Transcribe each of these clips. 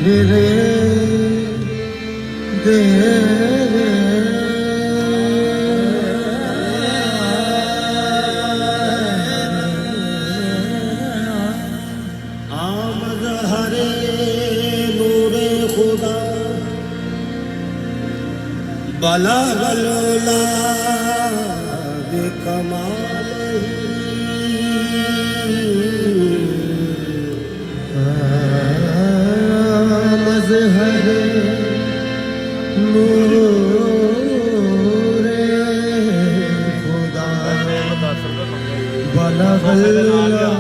रे दे आमद हरे नूरे खुदा बला बलोला बेकमाल मज़हर नूरे खुदा बला बलोला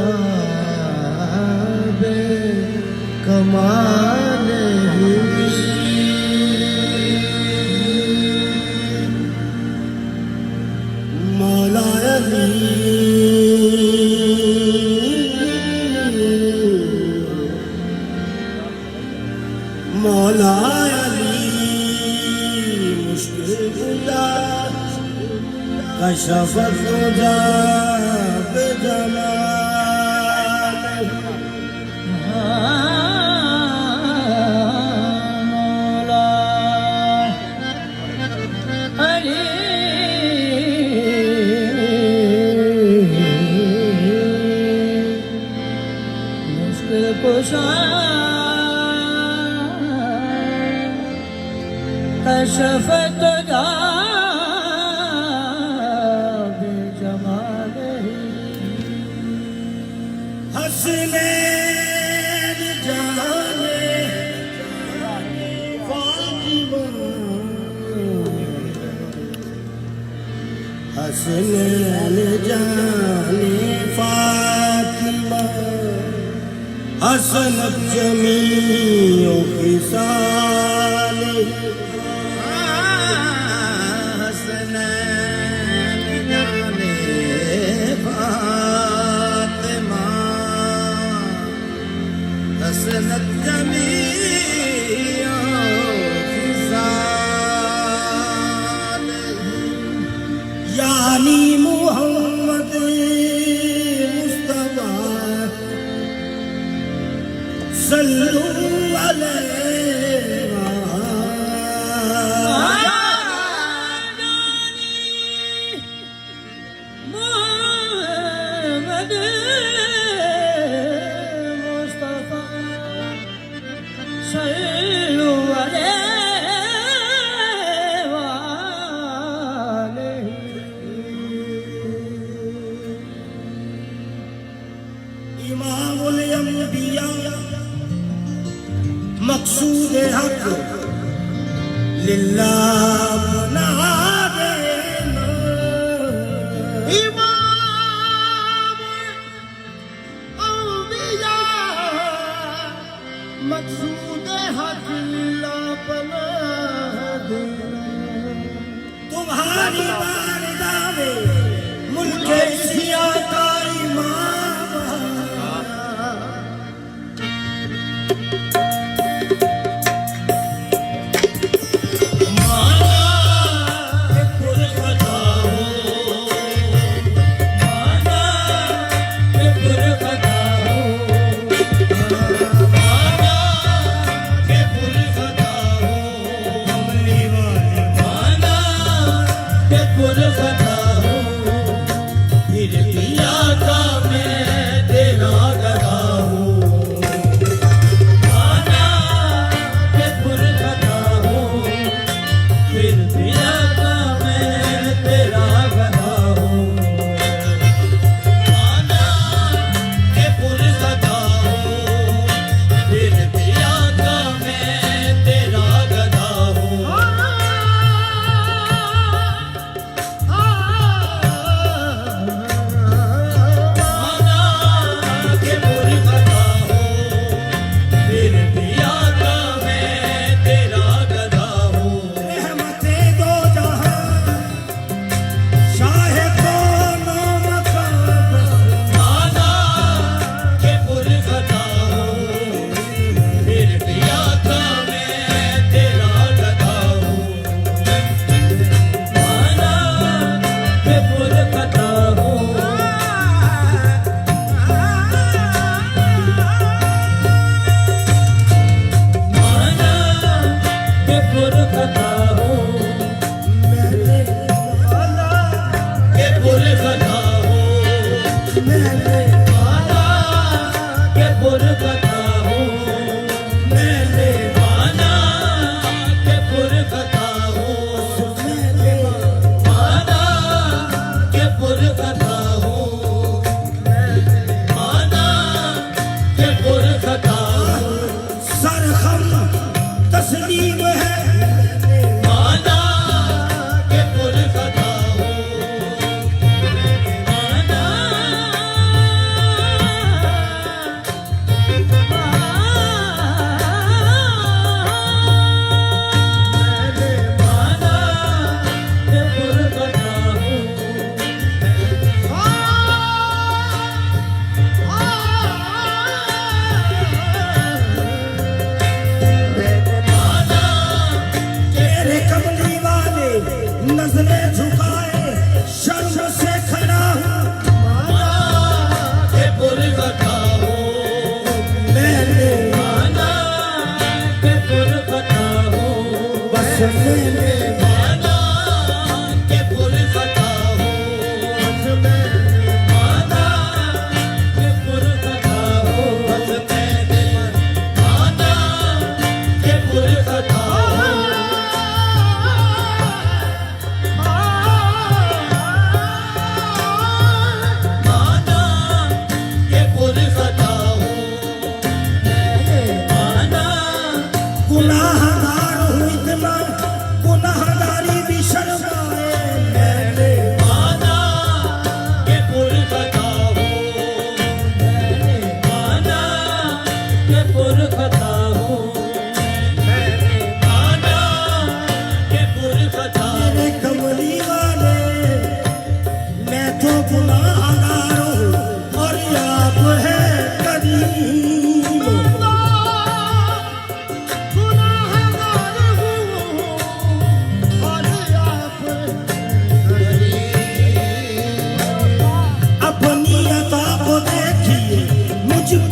बेकमाल मौला अली मौला अली मुश्किल गुजा कशफत गुजा बेजमाल मौला अली मुश्किल कुशा कशफत गा बेजमालिही हसनैन जाने फातिमा हसनैन जाने फातिमा हसनत जमीओ खिसालिही हसनत जमीओ खिसालिही यानी मुहम्मद मुस्तफा सल्लु अलैहि इमामुल अंबिया मकसूद हक लिल्लाह मुनादे इमामुल अंबिया मकसूद हक लिल्लाह मुनादे तुम्हारी बारगाह में मुल्क एशिया का इमाम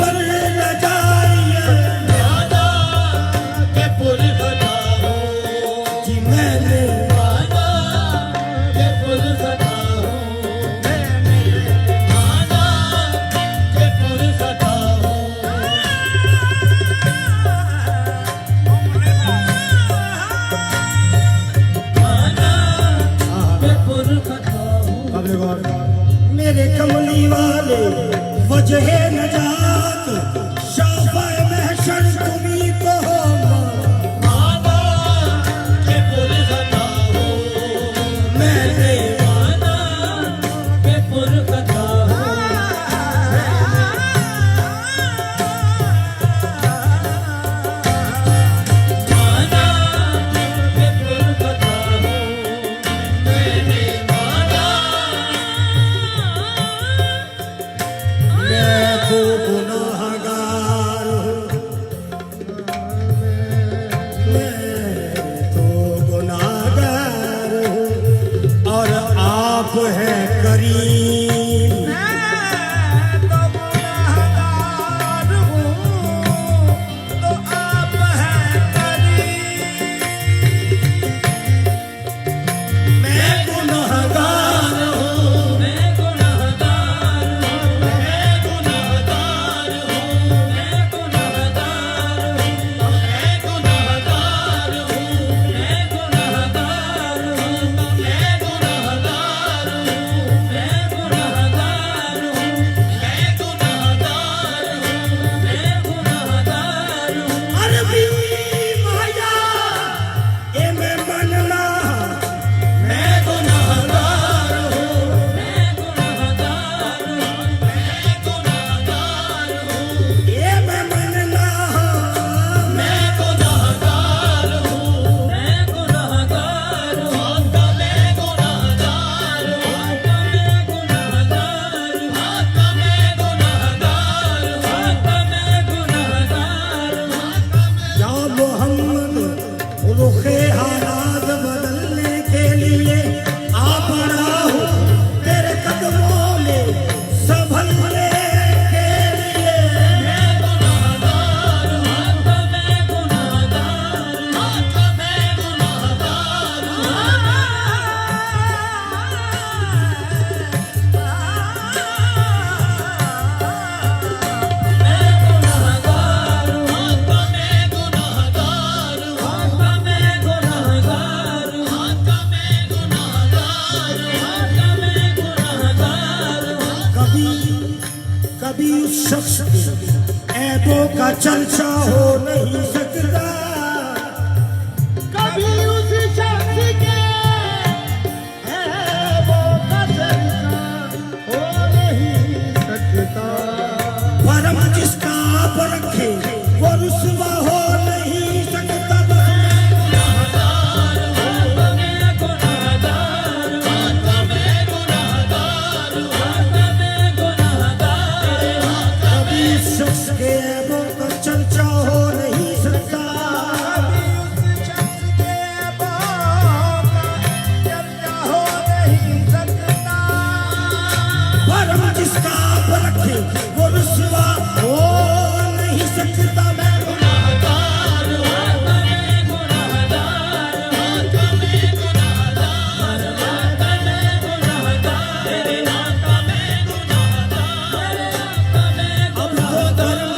पर न जाइए वादा के पुरखता हो कि मैंने वादा के पुरखता हो मैंने वादा के पुरखता हो मेरे कमली वाले वजह नजात शाफाए महशर तुम्ही को हो वादा के पुरखता हो मैंने वादा के पुरखता हो वादा के पुरखता हो मैंने वादा मैं तो गुनाहगार हूँ मैं तो गुनाहगार हूँ और आप हैं करीम मैं गुनाहगार हूँ मैं गुनाहगार हूँ मैं गुनाहगार हूँ मैं गुनाहगार हूँ मैं गुनाहगार हूँ मैं गुनाहगार हूँ मैं गुनाहगार हूँ मैं गुनाहगार हूँ मैं गुनाहगार हूँ मैं गुनाहगार हूँ अरबी माया ए मैं मनना मैं गुनाहगार हूँ मैं गुनाहगार हूँ मैं गुनाहगार हूँ ए मैं मनना मैं गुनाहगार हूँ मैं गुनाहगार हूँ मैं गुनाहगार हूँ मैं गुनाहगार हूँ मैं गुनाहगार हूँ मैं गुनाहगार हूँ या मोहम्मद रुखे हालात बदलने के लिए आ पड़ा हूँ तेरे कदमों में संभलने के लिए मैं गुनाहगार हूँ मैं गुनाहगार हूँ मैं गुनाहगार कभी कभी उस शख्स के ऐबों का चर्चा हो नहीं सकता कभी उस शख्स के ऐबों का चर्चा हो नहीं सकता परम जिसका आप रखे वो रुसवा हो नहीं सकता गुनाहगार हूँ मैं गुनाहगार हूँ मैं गुनाहगार हूँ मैं गुनाहगार हूँ कभी उस शख्स के ऐबों का चर्चा हो नहीं सकता उस शख्स के ऐबों का चर्चा हो नहीं सकता परम जिसका आप रखे वो रुसवा हो नहीं सकता मैं गुनाहगार हूँ मैं गुनाहगार हूँ मैं गुनाहगार हूँ मैं गुनाहगार तेरे नाम का मैं गुनाहगार मैं अब तो धर्म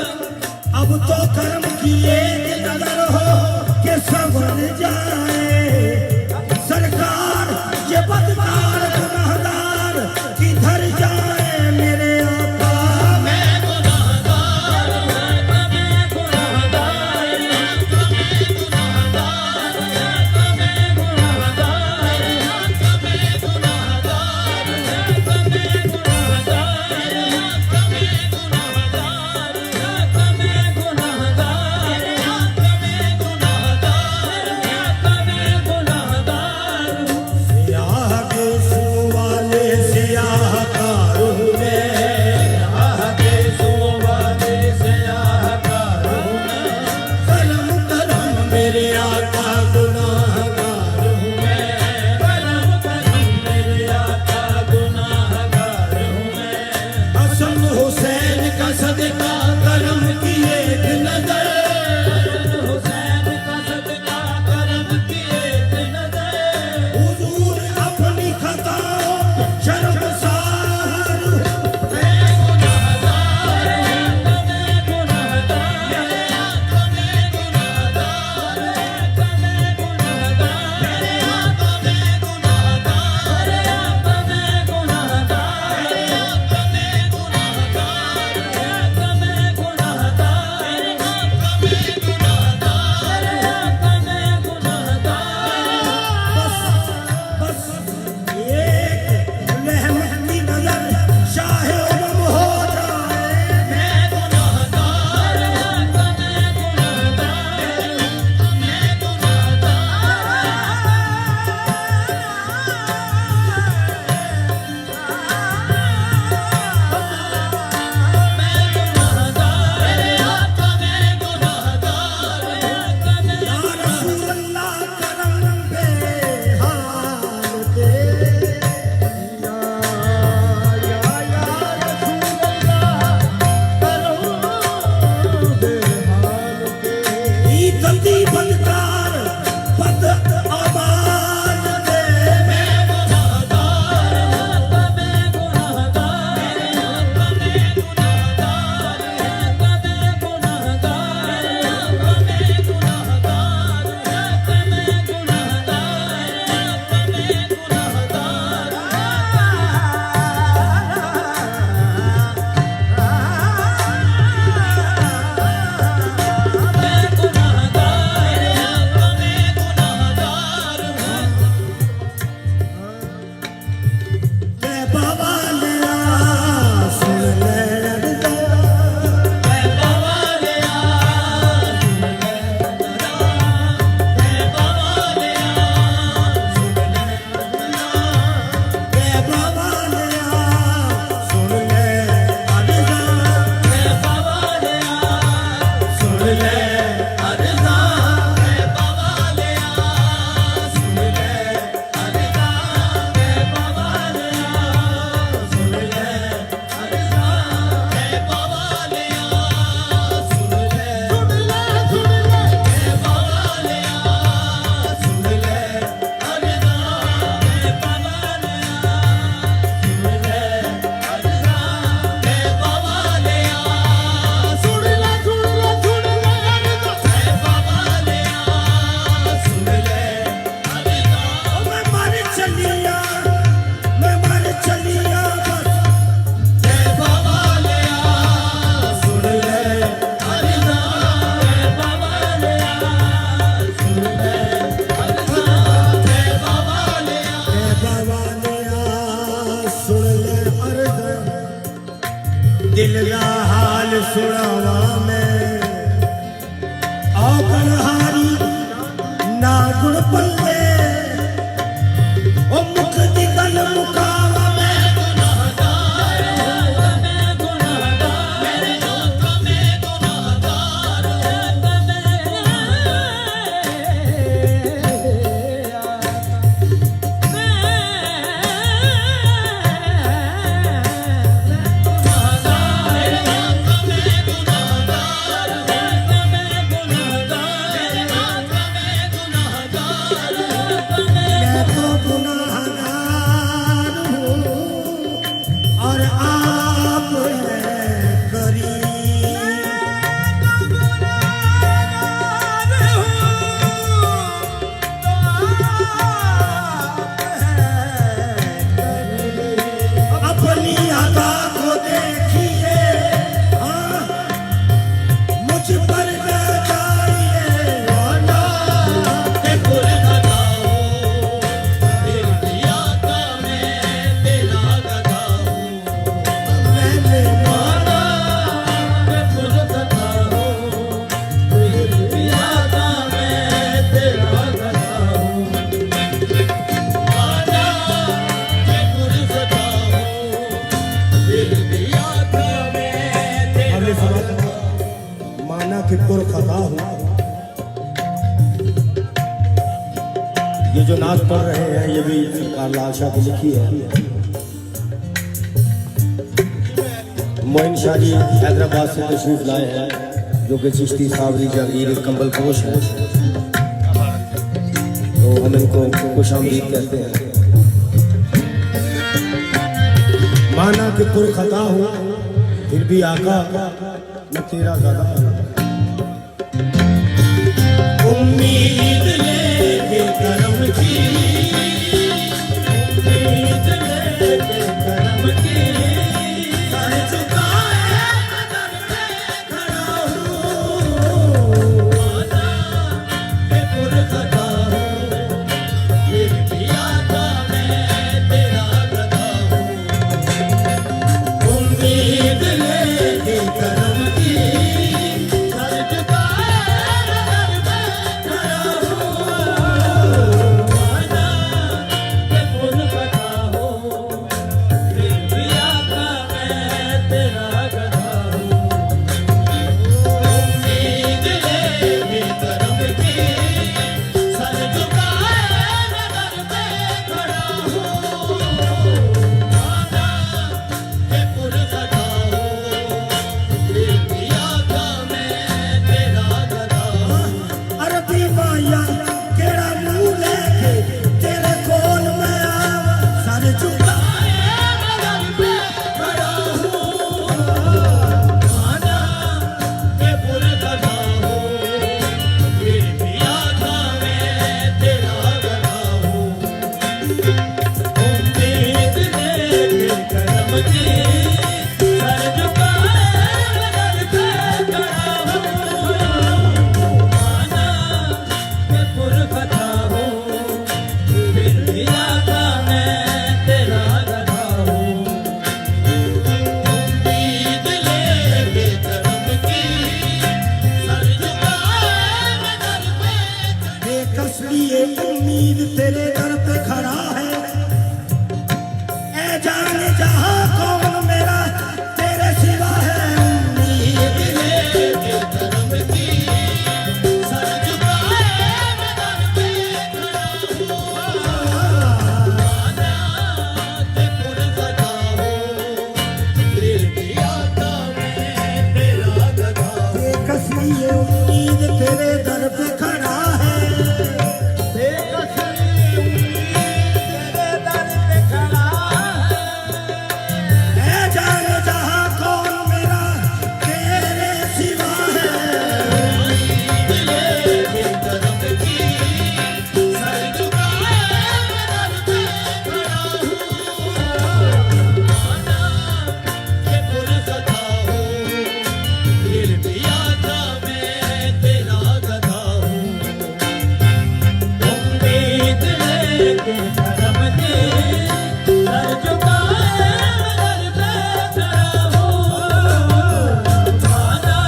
मुकावा में आकरहारी ना गुण पल्ले ओ मुख दिगल मुकावा में माना कि पुरखता हूँ। ये जो नाच पढ़ रहे हैं ये भी सरकार लाल शाह की लिखी है। मोइन शाह जी हैदराबाद से तशरीफ लाए हैं जो कि चिश्ती सावरी जागीर कंबल पोश है, तो हम इनको खुशामदीद कहते हैं। माना कि पुरखता हूँ फिर भी आका मैं तेरा गदा उम्मीद लेके करम की, उम्मीद लेके करम की, सर झुकाए कदम पे खड़ा हूँ। माना कि पुरखता हूँ फिर भी आका मैं तेरा गदा हूँ। उम्मीद लेके करम की, सर झुकाए कदम पे खड़ा हूँ। माना कि पुरखता हूँ फिर भी आका मैं तेरा गदा हूँ। उम्मीद लेके करम की, सर झुकाए कदम पे खड़ा हूँ। माना कि पुरखता हूँ फिर भी आका मैं तेरा गदा हूँ। अरबी माया केड़ा मुंह लेके तेरे कोल मैं आवा, सर झुकाए कदम पे खड़ा हूँ। माना कि पुरखता हूँ फिर भी आका मैं तेरा गदा हूँ। उम्मीद लेके करम की, सर झुकाए कदम पे खड़ा हूँ। माना कि पुरखता हूँ फिर भी आका मैं तेरा गदा हूँ। उम्मीद लेके करम की, सर झुकाए कदम पे। बेकस लिए उम्मीद तेरे दर पे खड़ा है, ऐ जाने जहां कौन मेरा तेरे सिवा है। उम्मीद लेके करम की, सर झुकाए कदम पे खड़ा हूँ। माना कि पुरखता हूँ फिर भी आका मैं तेरा गदा हूँ। बेकस लिए उम्मीद तेरे दर पे खड़ा है, बेकस लिए उम्मीद तेरे दर पे खड़ा है। ऐ जाने जहां कौन मेरा तेरे सिवा है। उम्मीद लेके करम की, सर झुकाए कदम पे खड़ा हूँ। माना कि पुरखता हूँ फिर भी आका मैं तेरा गदा हूँ। उम्मीद लेके करम की, सर झुकाए कदम पे खड़ा हूँ। माना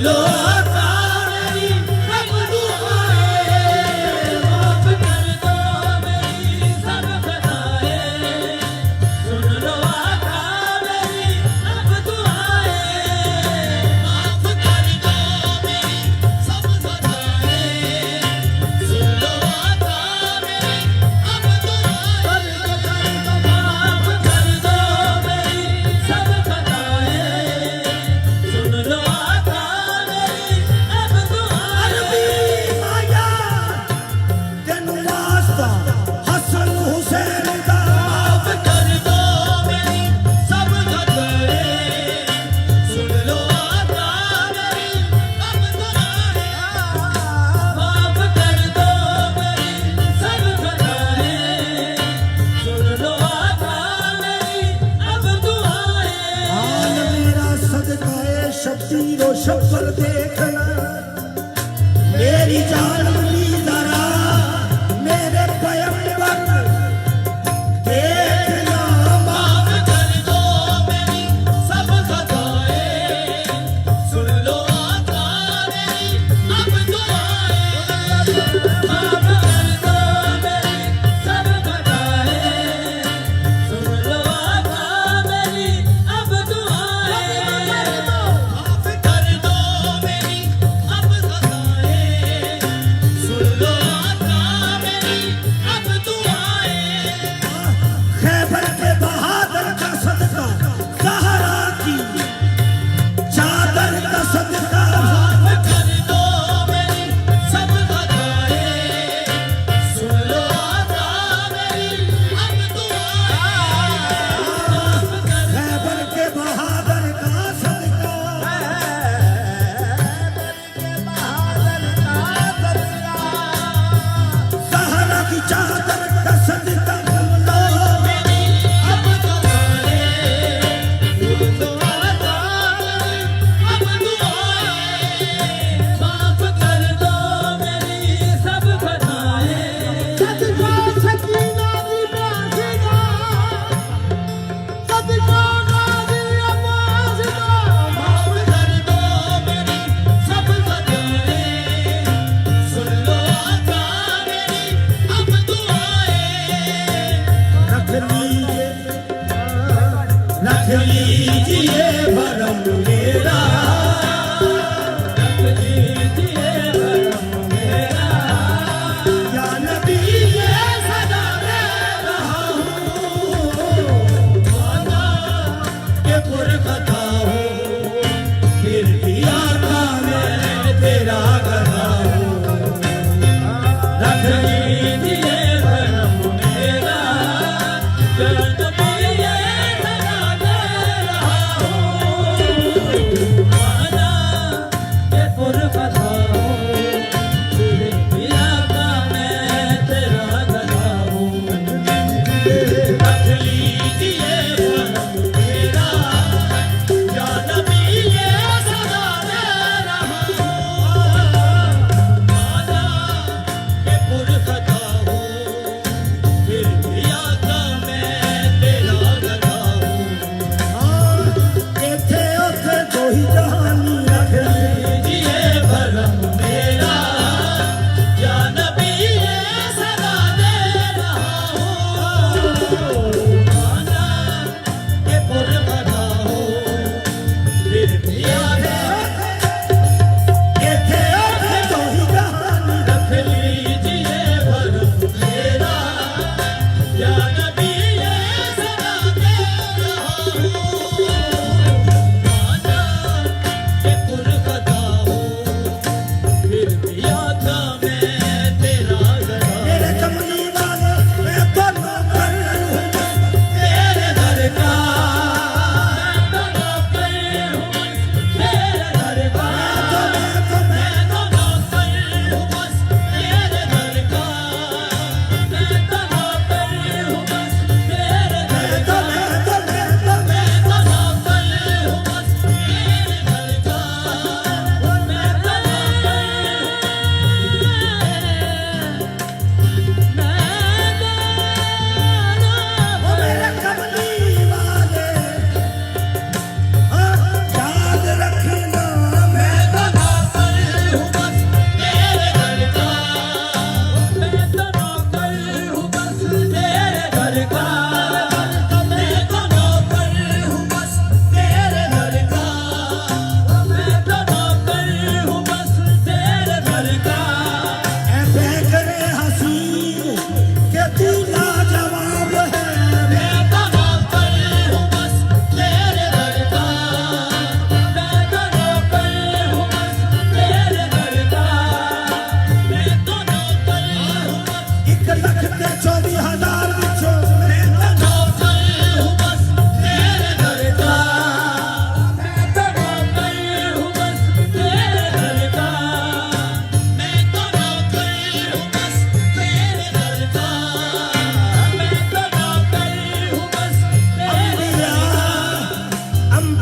लो आका मेरी सब दुआएं, माफ कर दो मेरी सब खताएं, सुन लो आका मेरी अब दुआएं। माफ कर दो मेरी सब खताएं, सुन लो आका मेरी अब दुआएं। माफ कर दो मेरी सब खताएं, सुन लो आका मेरी अब अरबी दुआएं। माया तेनू वास्ता हसन हुसैन दा, माफ कर दो मेरी सब खताएं, सुन लो आका मेरी अब दुआएं। माफ कर दो मेरी सब खताएं, सुन लो आका मेरी अब दुआएं। हाल मेरा सदकाए शब्बीर व शब्बर देखना, मेरी जान ली जरा मेरे पैगंबर देखना। माफ कर दो मेरी सब खताएं, सुन लो आका मेरी अब दुआएं। माफ कर दो मेरी सब खताएं, सुन लो आका मेरी अब दुआएं। माफ कर दो मेरी अब खताएं, सुन लो आका मेरी अब दुआएं। खैबर के बहादुर का सदका, ज़हरा की चादर का सदका, माफ कर दो मेरी सब खताएं, सुन लो आका मेरी अब दुआएं। खैबर के बहादुर का सदका, ज़हरा की चादर का सदका, लो मेरी अब दुआएं, सुन लो आका मेरी अब दुआएं। माफ कर दो मेरी सब खताएं, सदका सकीना दी बाज़िदा, सदका गाज़ी अब्बास दा, माफ कर दो मेरी सब खताएं, सुन लो आका मेरी अब दुआएं। रख लीजिए भरम मेरा, रख लीजिए भरम मेरा। या नबी ये सदा मैं रहा हूँ, माना के पुरखता हूँ, फिर भी आका मैं तेरा गधा हूँ। रख लीजिए भरम मेरा, जन्म में ये सदा दे रहा हूँ। माना के पुरखता हूँ, फिर भी आका मैं तेरा गधा हूँ। रख लीजिए भरम मेरा,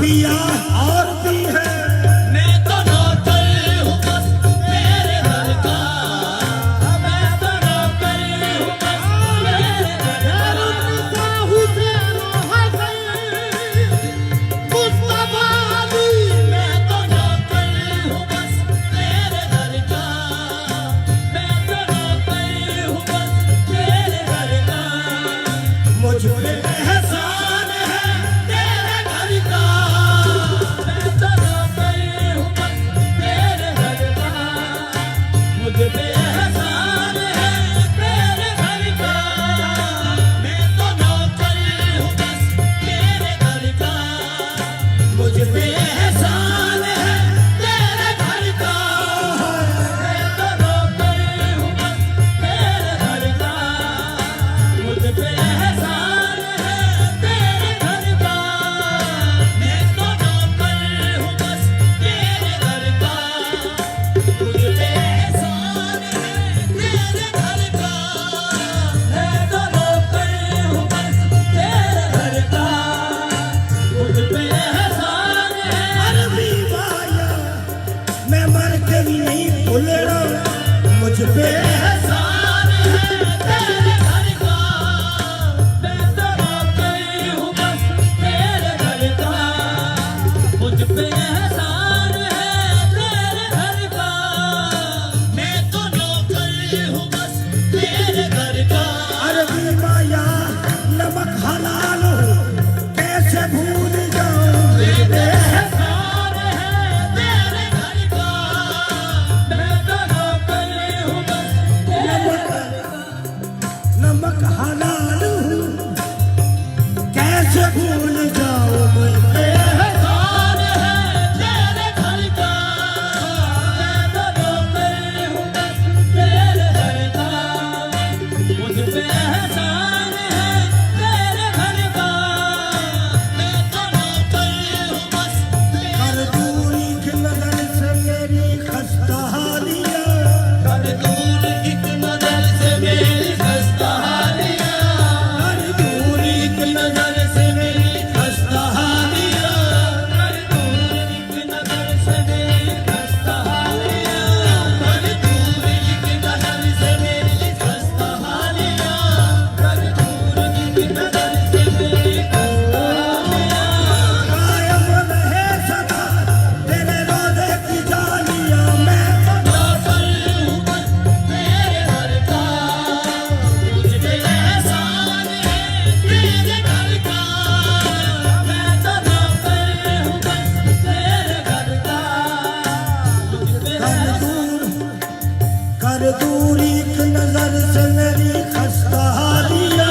पिया और भी है। मैं तो नौकर हूँ बस तेरे घर का, मैं तो नौकर हूँ बस तेरे घर का। मैं तो नौकर हूँ बस तेरे घर का, मैं तो नौकर हूँ बस तेरे घर का। मुझ पे एहसान है तेरे घर का, मैं तो नौकर हूँ बस तेरे घर का। मुझ पे एहसान है तेरे घर का, मैं तो नौकर हूँ बस तेरे घर का। मुझ पे एहसान है तेरे घर का, मैं तो नौकर हूँ बस तेरे घर का। मुझ पे एहसान है तेरे घर का, मैं तो नौकर हूँ बस तेरे घर का। मुझ पे एहसान है तेरे घर का, मैं तो नौकर हूँ बस तेरे घर का। मुझ पे एहसान है। अरबी माया मैं मर के भी नहीं भूलना। मुझ पे एहसान है तेरे घर का, मैं तो नौकर हूँ बस तेरे घर का। मुझ पे एहसान है तेरे घर का, मैं तो नौकर हूँ बस तेरे घर का। अरबी माया नमक हलाल हो कैसे भूल जाऊं। एहसान है तेरे घर का, मैं तो नौकर हूँ बस तेरे घर का। नमक हलाल हो कैसे भूल जाऊं। मुझ पे एहसान है तेरे घर का, मैं तो नौकर हूँ बस तेरे घर का। मुझ पे एहसान है तेरे घर का, मैं तो नौकर हूँ बस कर दूरी की नजर से मेरी खस्ता हालिया। कर दूर एक नजर से मेरी खस्ता हालिया, कर दूर एक नजर से मेरी खस्ता हालिया, कर दूर एक नजर से मेरी खस्ता हालिया, कर दूर एक नजर से मेरी खस्ता हालिया, कर दूर एक नजर से मेरी खस्ता हालिया। कायम रहे सदा तेरे रोज़े की जालिया। मैं नौकर हूँ बस तेरे घर का, मुझ पे एहसान है तेरे घर का। मैं तो नौकर हूँ बस तेरे घर का, मुझ पे कर दूरी की नजर से मेरी खस्ता हालिया।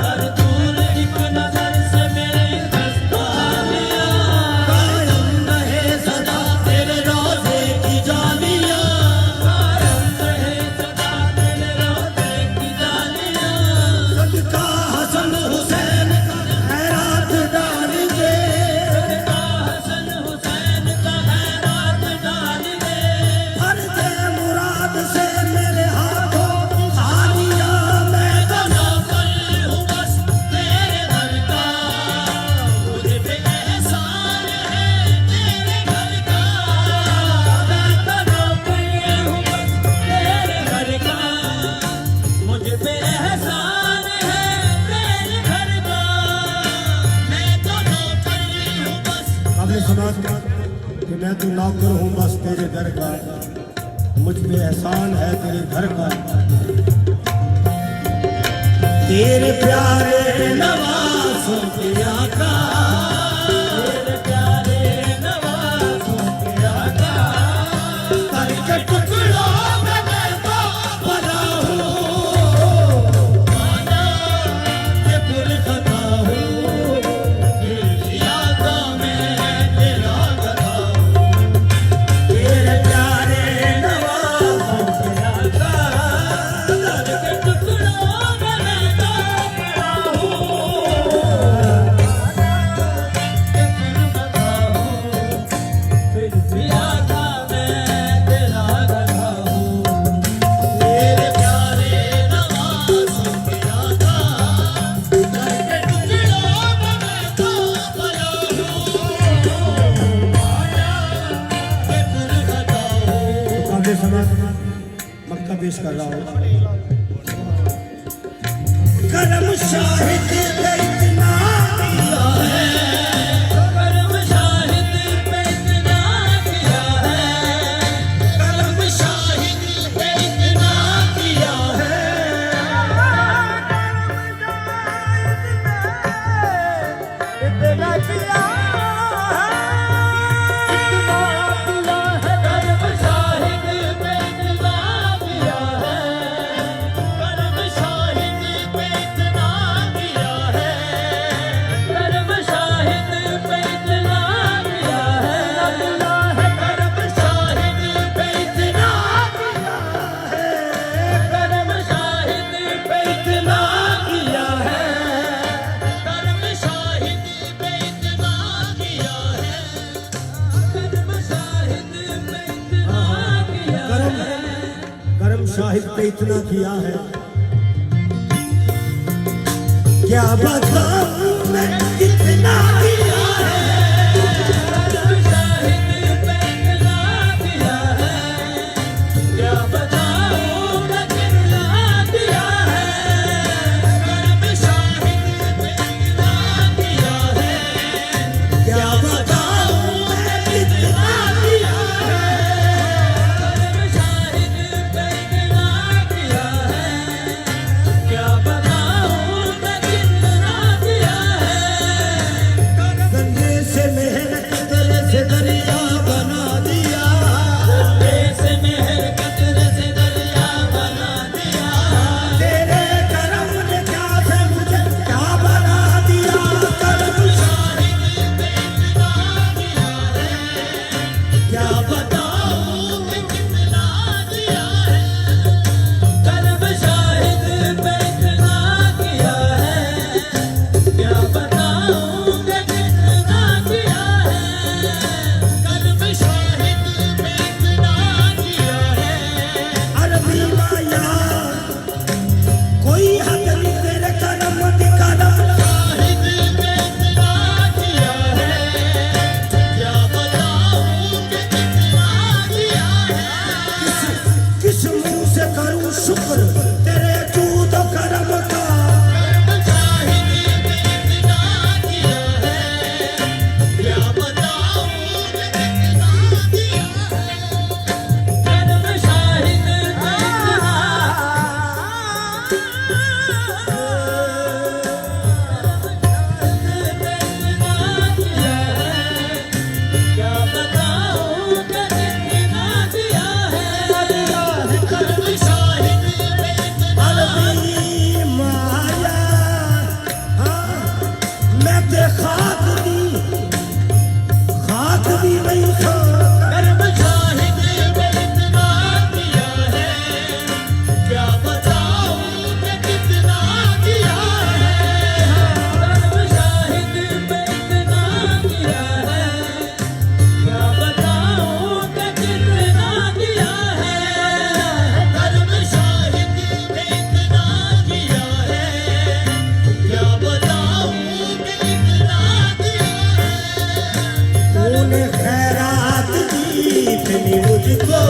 कर दूर एक नजर से मेरी खस्ता हालिया। कायम रहे सदा तेरे रोज़े की जालिया। कायम रहे सदा तेरे रोज़े की जालिया। सदका हसन हुसैन का खैरात डालेंगे। सदका हसन हुसैन का खैरात डाल दे। फर्ज़े मुराद से मेरे हाथों हालिया। मैं तो नौकर हूँ बस तेरे घर का, मुझ पे एहसान है तेरे घर का। मैं तो नौकर हूँ बस तेरे घर का, मुझ पे एहसान है तेरे घर का। मैं तो नौकर हूँ बस। आपने सुना कि मैं तो नौकर हूँ बस तेरे दर का। मुझ पे एहसान है तेरे घर का। तेरे प्यारे नवाज़ों के आका। तेरे प्यारे नवाज़ों के आका, करके टुकड़ों में मैं तो बना हूँ। माना ये पुर खता हूँ, तेरी यादों में तेरा गधा हूँ। तेरे प्यारे नवाज़ों के आका, करके टुकड़ों में मैं तो पड़ा हूँ। पेश कर रहा हूँ। करम शाहिद पे इतना किया है, करम शाहिद पे इतना किया है, करम शाहिद पे इतना किया है, इतना किया है, करम शाहिद पे इतना किया है, करम शाहिद पे इतना किया है, करम शाहिद पे इतना किया है, करम शाहिद पे इतना किया है, करम शाहिद पे इतना किया है, करम शाहिद पे इतना किया है, करम शाहिद पे इतना किया करम है। करम शाहिद पे इतना किया है। क्या बताऊं मैं कितना किया है, करम शाहिद पे इतना किया है, क्या बताऊं मैं कितना किया है, करम शाहिद पे इतना किया है, क्या बताऊं मैं कितना किया है, करम शाहिद पे इतना किया है, क्या बताऊं मैं कितना किया है, गंगे से मेहनत तेरे से दरिया बना दिया, से मेहर कतरे से दरिया बना दिया, तेरे करम ने क्या से मुझे क्या बना दिया, करम शाहिद पे इतना किया है, क्या बताऊं मैं कितना किया है, करम शाहिद पे इतना किया है, क्या बताऊं मैं कितना किया है, करम शाहिद पे इतना किया है, अरबी माया कोई हद नहीं तेरे करम की, करम शाहिद पे इतना किया है, क्या बताऊं कि कितना किया है, किस मुंह से करूं शुक्र तेरे जूद करम का, करम शाहिद पे इतना किया है, क्या बताऊं कि कितना किया है, करम शाहिद पे इतना किया है, क्या बताऊं मैं कितना किया है, करम शाहिद पे इतना अरबी माया, हाँ मैं ते खाक दी नहीं खा, करम शाहिद पे इतना किया है, क्या बताऊं मैं कितना किया है, करम शाहिद पे इतना किया है, क्या बताऊं मैं कितना किया है, करम शाहिद पे इतना किया है, क्या बताऊं कि कितना किया है, तूने खैरात दी इतनी मुझको